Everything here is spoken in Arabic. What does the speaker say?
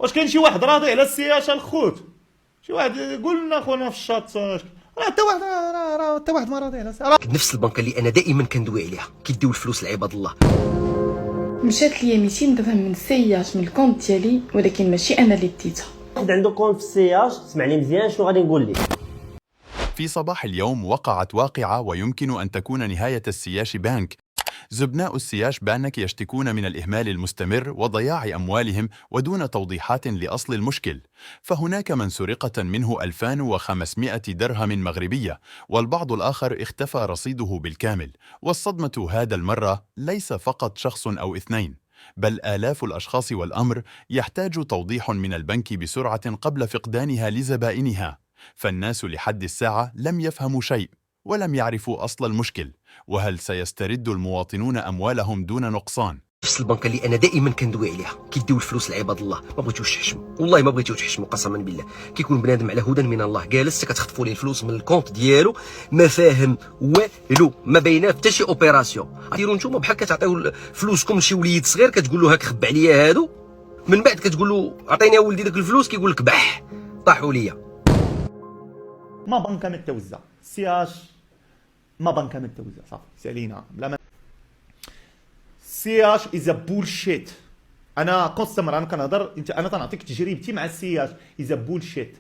واش كاين شي واحد راضي على السياشه الخوت؟ شي واحد يقول لنا خونا في الشات راه حتى واحد ما راضي على السياشه. نفس البنكه اللي انا دائما كندوي عليها كيديو الفلوس لعباد الله. مشات ليا 200 درهم من السياج من الكونت ديالي، ولكن ماشي انا اللي ديتها. واحد عنده كونت في السياج، سمعني مزيان شنو غادي نقول لك. في صباح اليوم وقعت واقعة ويمكن أن تكون نهاية السياش بانك. زبناء السياش بانك يشتكون من الإهمال المستمر وضياع أموالهم ودون توضيحات لأصل المشكل. فهناك من سرقة منه 2500 درهم مغربية، والبعض الآخر اختفى رصيده بالكامل. والصدمة هذا المرة ليس فقط شخص أو اثنين، بل آلاف الأشخاص، والأمر يحتاج توضيح من البنك بسرعة قبل فقدانها لزبائنها. فالناس لحد الساعة لم يفهموا شيء ولم يعرفوا أصل المشكل، وهل سيسترد المواطنون أموالهم دون نقصان؟ نفس البنكه اللي انا دائما كندوي عليها كيديو الفلوس لعباد الله. ما بغيتوش تحشموا، والله ما بغيتو تحشموا قسما بالله. كيكون بنادم على هدى من الله جالس كتخطفوا ليه الفلوس من الكونت ديالو، ما فاهم والو، ما باينه حتى شي اوبيراسيون. ديروا نتوما بحال كتعطيو فلوسكم لشي وليد صغير، كتقول له هاك خب عليا هادو، من بعد كتقول له عطيني ولدي داك الفلوس، كيقول لك بح طاحوا ليا. ما بنكه متوزع السياج، ما بنكه متوزع صافي سالينا بلا ما. السياج از بولشيت. انا كونستمر، انا كنهضر، انا تنعطيك تجربتي مع السياج. از بولشيت.